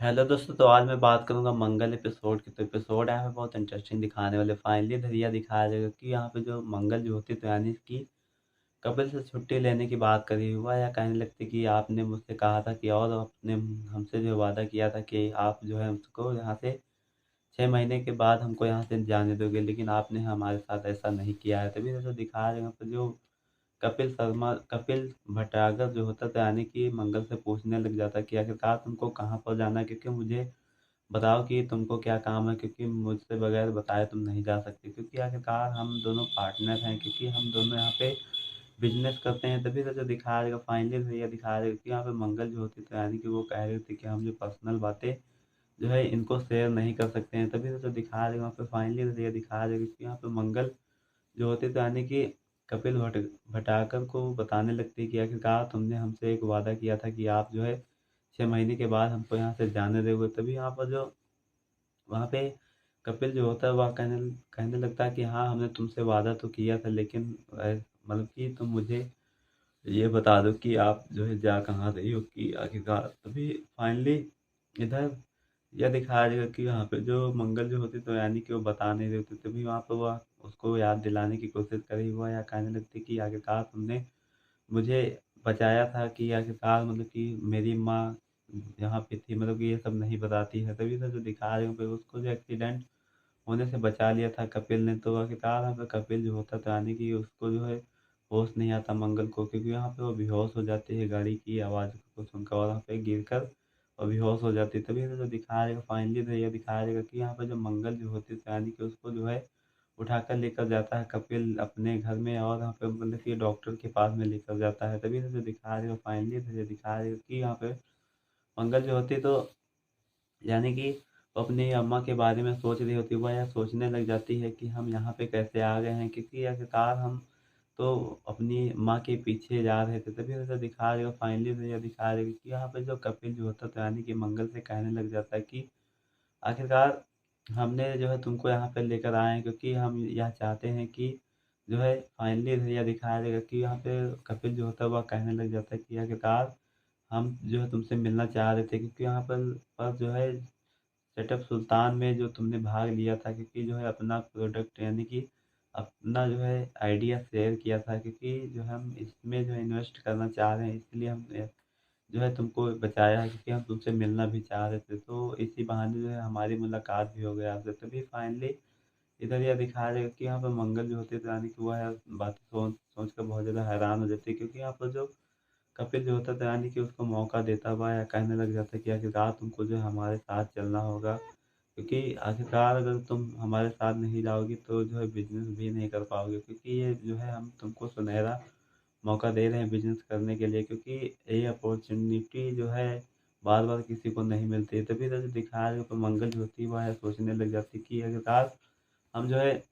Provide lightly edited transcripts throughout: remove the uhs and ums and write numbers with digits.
Hello दोस्तों, तो आज मैं बात करूँगा मंगल एपिसोड की। तो एपिसोड यहाँ पे बहुत इंटरेस्टिंग दिखाने वाले। फाइनली धरिया दिखाया जाएगा कि यहाँ पे जो मंगल जो होती है तो यानी कि कपिल से छुट्टी लेने की बात करी हुआ या कहने लगती कि आपने मुझसे कहा था कि और आपने हमसे जो वादा किया था कि आप जो है उसको यहाँ से 6 महीने के बाद हमको यहाँ से जाने दोगे, लेकिन आपने हमारे साथ ऐसा नहीं किया है। तभी तो दिखाया जाएगा तो जो कपिल भट्टागर जो होता था यानी कि मंगल से पूछने लग जाता कि आखिरकार तुमको कहाँ पर जाना है, क्योंकि मुझे बताओ कि तुमको क्या काम है, क्योंकि मुझसे बगैर बताए तुम नहीं जा सकते, क्योंकि आखिरकार हम दोनों पार्टनर हैं, क्योंकि हम दोनों यहाँ पे बिजनेस करते हैं। तभी तो जो दिखाया जाएगा फाइनली तो ये दिखाया जाएगा कि यहाँ पे मंगल जो होती थी यानी कि वो कह रही थी कि हम जो पर्सनल बातें जो है इनको शेयर नहीं कर सकते हैं। तभी तो जो दिखाया जाएगा वहाँ पे फाइनली तो ये दिखाया जाएगा कि यहाँ पे मंगल जो होती थी यानी कि कपिल भटाकर को बताने लगती है कि आखिरकार तुमने हमसे एक वादा किया था कि आप जो है 6 महीने के बाद हमको यहाँ से जाने दोगे। तभी यहाँ पर जो वहाँ पे कपिल जो होता है वह कहने कहने लगता है कि हाँ, हमने तुमसे वादा तो किया था, लेकिन मतलब कि तुम मुझे ये बता दो कि आप जो है जा कहाँ रही हो कि आखिरकार। तभी फाइनली इधर यह दिखाया जाएगा कि यहाँ पे जो मंगल जो होती तो यानी कि वो बता नहीं रही होती। तभी वहाँ पे वह उसको याद दिलाने की कोशिश करी हुआ या कहने लगती कि आखिरकार तुमने मुझे बचाया था कि आखिरकार मतलब कि मेरी माँ यहाँ पे थी, मतलब कि ये सब नहीं बताती है। तभी तो जो दिखा रही हूँ पे उसको जो एक्सीडेंट होने से बचा लिया था कपिल ने। तो आखिरकार यहाँ पे कपिल जो होता था यानी कि उसको जो है होश नहीं आता मंगल को, क्योंकि यहाँ पे वो बेहोश हो जाती है गाड़ी की आवाज़ को सुनकर और यहाँ पे गिर कर और बेहोश हो जाती है। तभी तो जो दिखाया जाएगा फाइनली तो ये दिखाया जाएगा कि यहाँ पे जो मंगल जो होती है यानी कि उसको जो है उठाकर लेकर जाता है कपिल अपने घर में, और यहाँ पे मतलब कि डॉक्टर के पास में लेकर जाता है। तभी तो जो दिखाया जाएगा फाइनली तो ये दिखाया जाएगा कि यहाँ पे मंगल जो होती है तो यानी कि वो अपनी अम्मा के बारे में सोच रही होती है, वह यह सोचने लग जाती है कि हम यहाँ पे कैसे आ गए हैं, क्योंकि आखिरकार हम तो अपनी माँ के पीछे जा रहे थे। तभी तो दिखा देगा फाइनली तो यह दिखा देगा कि यहाँ पे जो कपिल जो होता था यानी कि मंगल से कहने लग जाता है कि आखिरकार हमने जो है तुमको यहाँ पे लेकर आए हैं, क्योंकि हम यह चाहते हैं कि जो है फाइनली यह दिखाया जाएगा कि यहाँ पे कपिल जो होता है वह कहने लग जाता है कि आखिरकार हम जो है तुमसे मिलना चाह रहे थे, क्योंकि यहाँ पर जो है सेटअप सुल्तान में जो तुमने भाग लिया था, क्योंकि जो है अपना प्रोडक्ट यानी कि अपना जो है आइडिया शेयर किया था, क्योंकि जो हम इसमें जो है इन्वेस्ट करना चाह रहे हैं, इसलिए हम जो है तुमको बचाया है, क्योंकि हम तुमसे मिलना भी चाह रहे थे। तो इसी बहाने जो है हमारी मुलाकात भी हो गया आपसे। तभी फाइनली इधर यह दिखाया जाएगा कि यहाँ पर मंगल जो होती है तो यानी कि वह बातें सोच सोच कर बहुत ज़्यादा हैरान हो जाती है, क्योंकि यहाँ पर जो कपिल जो होता था यानी कि उसको मौका देता हुआ या कहने लग जाता है कि आखिरकार तुमको जो है हमारे साथ चलना होगा, क्योंकि आखिरकार अगर तुम हमारे साथ नहीं जाओगी तो जो है बिजनेस भी नहीं कर पाओगे, क्योंकि ये जो है हम तुमको सुनहरा मौका दे रहे हैं बिजनेस करने के लिए, क्योंकि ये अपॉर्चुनिटी जो है बार बार किसी को नहीं मिलती है। तभी तो जो दिखाया है तो मंगल जो होती है वह सोचने लग जाती है कि आखिरकार हम जो है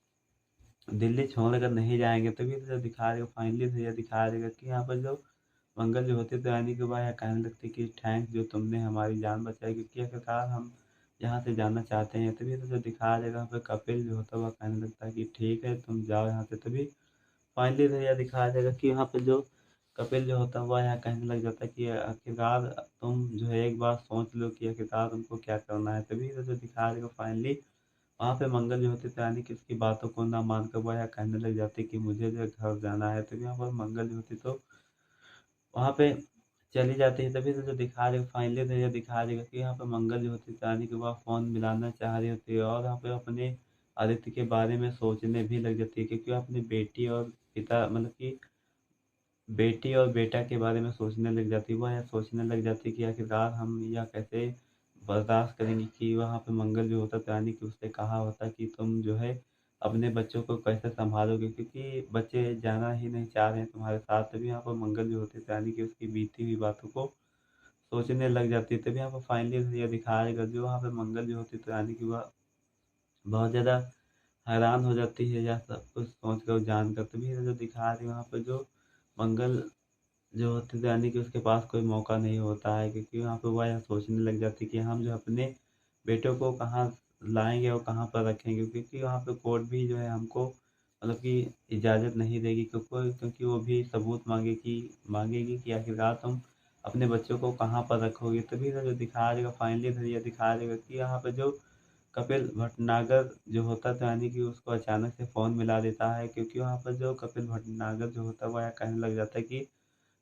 दिल्ली छोड़ कर नहीं जाएंगे। तभी तो जो दिखा रहे फाइनली तो यह दिखाया जाएगा कि यहाँ पर जो मंगल जो होती है तो यानी कि वह यह कहने लगती है कि थैंक्स जो तुमने हमारी जान बचाई, क्योंकि आखिरकार हम यहाँ से जाना चाहते हैं। तभी तो जो दिखाया जाएगा यहाँ पे कपिल जो होता है वह कहने लगता है कि ठीक है तुम जाओ यहाँ से। तभी फाइनली तो यह दिखाया जाएगा कि यहाँ पे जो कपिल जो होता है वह यहाँ कहने लग जाता है कि आखिरकार तुम जो है एक बार सोच लो कि आखिरकार तुमको क्या करना है। तभी तो जो दिखाया जाएगा फाइनली वहाँ पे मंगल जो होती है यानी कि उसकी बातों को ना मानकर वह यहाँ कहने लग जाती है कि मुझे जो है घर जाना है। तभी यहाँ पर मंगल जो होती तो वहाँ पे चली जाती है। तभी तो जो दिखा रहे फाइनली तो ये दिखा देगा कि यहाँ पे मंगल जो होती है यानी कि वह फ़ोन मिलाना चाह रही होती है, और यहाँ पे अपने आदित्य के बारे में सोचने भी लग जाती है, क्योंकि वह अपनी बेटी और पिता मतलब कि बेटी और बेटा के बारे में सोचने लग जाती है। वह यह सोचने लग जाती है कि आखिरकार हम यह कैसे बर्दाश्त करेंगे कि वहाँ पे मंगल जो होता था यानी कि उससे कहा होता कि तुम जो है अपने बच्चों को कैसे संभालोगे, क्योंकि बच्चे जाना ही नहीं चाह रहे हैं तुम्हारे साथ। तभी यहाँ पर मंगल जो होते थे यानी कि उसकी बीती हुई बातों को सोचने लग जाती है। तभी यहाँ पर फाइनली यह दिखाएगा जो वहाँ पे मंगल जो होती थी यानी कि वह बहुत ज़्यादा हैरान हो जाती है या सब कुछ सोच कर जानकर। तभी जो दिखा रही वहाँ पे जो मंगल जो होती थी यानी कि उसके पास कोई मौका नहीं होता है, क्योंकि वहाँ पे वह यह सोचने लग जाती है कि हम जो अपने बेटों को कहाँ लाएँगे और कहाँ पर रखेंगे, क्योंकि वहाँ पे कोर्ट भी जो है हमको मतलब कि इजाज़त नहीं देगी, क्योंकि वो भी सबूत माँगेगी कि आखिरकार तुम अपने बच्चों को कहाँ पर रखोगे? तभी ना जो दिखाया जाएगा फाइनली इधर ये दिखाया जाएगा कि यहाँ पे जो कपिल भटनागर जो होता तो यानी कि उसको अचानक से फ़ोन मिला देता है, क्योंकि वहाँ पर जो कपिल भटनागर जो होता है वो यहाँ कहने लग जाता है कि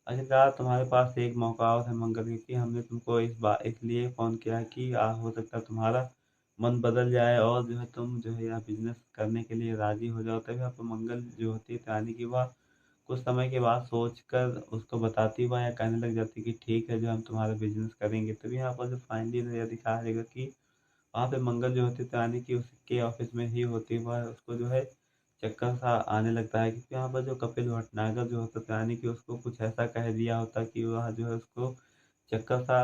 आखिरकार तुम्हारे पास एक मौका और है मंगल, क्योंकि हमने तुमको इसलिए फ़ोन किया है कि हो सकता है तुम्हारा मन बदल जाए और जो है तुम जो है यहाँ बिज़नेस करने के लिए राज़ी हो जाओ। तभी यहाँ पे मंगल जो होती है तो यानी कि वह कुछ समय के बाद सोचकर उसको बताती हुआ या कहने लग जाती है कि ठीक है जो हम तुम्हारा बिज़नेस करेंगे। तभी यहाँ पर जो फाइनली ये दिखाया जाएगा कि वहाँ पे मंगल जो होती है तो यानी कि उसके ऑफ़िस में ही होती है, वह उसको जो है चक्कर-सा आने लगता है, क्योंकि यहाँ पर जो कपिल भटनागर जो होता है तो यानी कि उसको कुछ ऐसा कह दिया होता है कि वह जो है उसको चक्कर-सा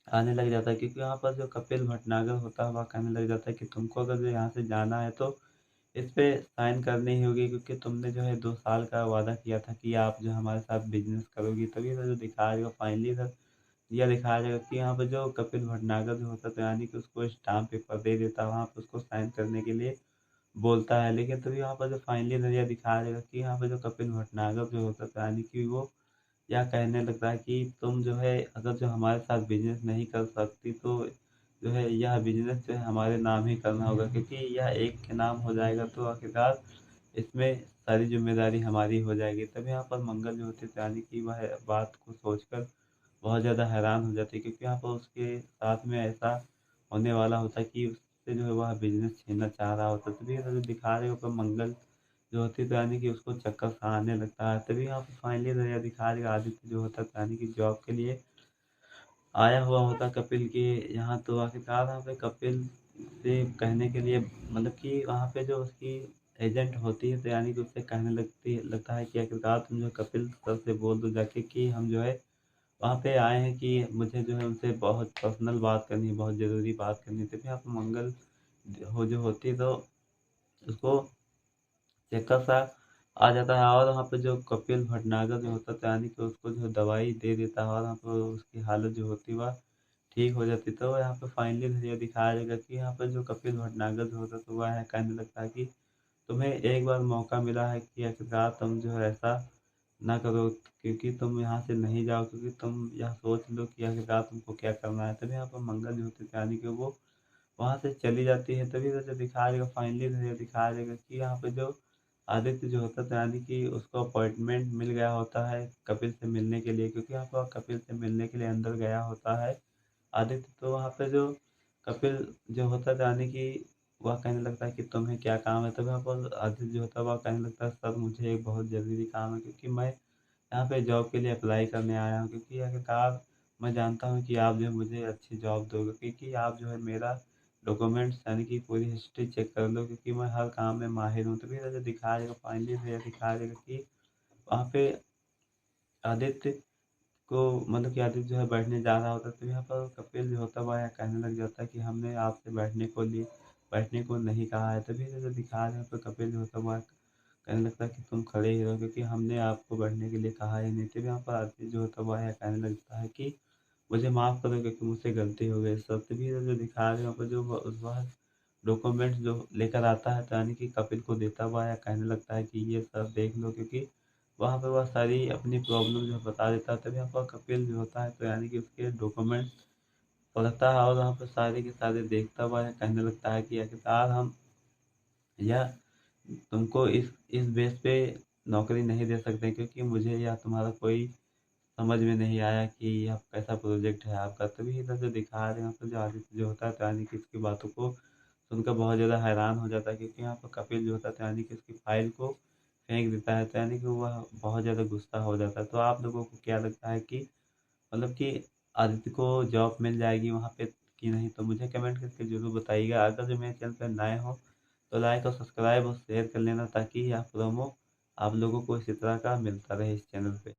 आने लग जाता है, क्योंकि यहाँ पर जो कपिल भटनागर होता है वह कहने लग जाता है कि तुमको अगर जो यहाँ से जाना है तो इस पे साइन करनी ही होगी, क्योंकि तुमने जो है 2 साल का वादा किया था कि आप जो हमारे साथ बिज़नेस करोगी। तभी तो जो दिखाया जाएगा फाइनली सर यह दिखाया जाएगा कि यहाँ पे जो कपिल भटनागर जो होता है तो यानी कि उसको स्टाम्प पेपर दे देता है, वहाँ पे उसको साइन करने के लिए बोलता है। लेकिन तभी यहाँ पर जो फाइनली नज़रिया दिखाया जाएगा कि यहाँ पे जो कपिल भटनागर जो होता था यानी कि वो यह कहने लगता है कि तुम जो है अगर जो हमारे साथ बिज़नेस नहीं कर सकती तो जो है यह बिज़नेस जो है हमारे नाम ही करना होगा, क्योंकि यह एक के नाम हो जाएगा तो आखिरकार इसमें सारी ज़िम्मेदारी हमारी हो जाएगी। तभी यहाँ पर मंगल जो होती है यानी कि वह बात को सोचकर बहुत ज़्यादा हैरान हो जाती है, क्योंकि यहाँ पर उसके साथ में ऐसा होने वाला होता है कि उससे जो है वह बिज़नेस छीनना चाह रहा होता है। तभी ये जो दिखा रहे हो पर मंगल जो होती है तो यानी कि उसको चक्कर सा आने लगता है। तभी यहाँ पे फाइनली नज़रिया दिखा रहे आदित्य जो होता है तो यानी कि जॉब के लिए आया हुआ होता कपिल के यहाँ, तो आखिरकार वहाँ पे कपिल से कहने के लिए मतलब कि वहाँ पे जो उसकी एजेंट होती है तो यानी कि उससे कहने लगता है कि आखिरकार तुम जो कपिल सर से बोल दो जाके कि हम जो है वहाँ पे आए हैं कि मुझे जो है उनसे बहुत पर्सनल बात करनी है, बहुत ज़रूरी बात करनी है। तभी यहाँ पे मंगल जो होती है तो उसको चक्कर सा आ जाता है, और वहाँ पे जो कपिल भटनागर जो होता था यानी कि उसको जो दवाई दे देता है और वहाँ पे उसकी हालत जो होती है वह ठीक हो जाती है। तो यहाँ पे फाइनली ये दिखाया जाएगा कि यहाँ पे जो कपिल भटनागर जो होता है तो वह कहने लगता है कि तुम्हें एक बार मौका मिला है कि आखिरकार तुम जो है ऐसा ना करो, क्योंकि तुम यहाँ से नहीं जाओ, क्योंकि तुम यह सोच लो कि आखिरकार तुमको क्या करना है। तभी यहाँ पर मंगल जो होती है यानी कि वो वहाँ से चली जाती है। तभी तो जो दिखाया जाएगा फाइनली तो ये दिखाया जाएगा कि यहाँ पे जो आदित्य जो होता था यानी कि उसको अपॉइंटमेंट मिल गया होता है कपिल से मिलने के लिए, क्योंकि यहाँ पर कपिल से मिलने के लिए अंदर गया होता है आदित्य। तो वहाँ पे जो कपिल जो होता था यानी कि वह कहने लगता है कि तुम्हें क्या काम है? तभी वहाँ पर आदित्य जो होता है वह कहने लगता है सर मुझे एक बहुत ज़रूरी काम है, क्योंकि मैं यहाँ पे जॉब के लिए अप्लाई करने आया हूँ, क्योंकि आखिरकार मैं जानता हूँ कि आप जो है मुझे अच्छी जॉब दोगे, क्योंकि आप जो है मेरा डॉक्यूमेंट्स यानी कि पूरी हिस्ट्री चेक कर लो, क्योंकि मैं हर काम में माहिर हूँ। तभी तो दिखाया जाएगा फाइनली तो ये दिखाया जाएगा कि वहाँ पे आदित्य को मतलब कि आदित्य जो है बैठने जा रहा होता है, तो यहाँ पर कपिल जो होता है वह कहने लग जाता है कि हमने आपसे बैठने को नहीं कहा है। तभी तो जो दिखा रहे हैं तो कपिल जो होता है वह कहने लगता है कि तुम खड़े ही रहो, क्योंकि हमने आपको बैठने के लिए कहा ही नहीं। तभी यहाँ पर आदित्य जो होता है वह कहने लगता है कि मुझे माफ़ करो क्योंकि मुझसे गलती हो गई। सब तभी तो जो दिखा रहे हैं वहाँ पर जो वह डॉक्यूमेंट्स जो लेकर आता है तो यानी कि कपिल को देता हुआ या कहने लगता है कि ये सब देख लो, क्योंकि वहाँ पे वह सारी अपनी प्रॉब्लम जो है बता देता है। तभी यहाँ पर कपिल जो होता है तो यानी कि उसके डॉक्यूमेंट्स पढ़ता है और वहाँ पे सारे के सारे देखता हुआ या कहने लगता है कि आखिरकार हम यह तुमको इस बेस पे नौकरी नहीं दे सकते, क्योंकि मुझे यह तुम्हारा कोई समझ में नहीं आया कि यह कैसा प्रोजेक्ट है आपका। तभी इधर जो दिखा रहे हैं यहाँ पे जो आदित्य जो होता है तो यानी कि इसकी बातों को सुनकर बहुत ज़्यादा हैरान हो जाता है, क्योंकि यहाँ पर कपिल जो होता है तो यानी कि उसकी फाइल को फेंक देता है, तो यानी कि वह बहुत ज़्यादा गुस्सा हो जाता है। तो आप लोगों को क्या लगता है कि मतलब कि आदित्य को जॉब मिल जाएगी वहाँ पे कि नहीं? तो मुझे कमेंट करके ज़रूर बताइएगा। अगर जो मेरे चैनल पे नए हो तो लाइक और सब्सक्राइब और शेयर कर लेना, ताकि यह प्रोमो आप लोगों को इसी तरह का मिलता रहे इस चैनल पे।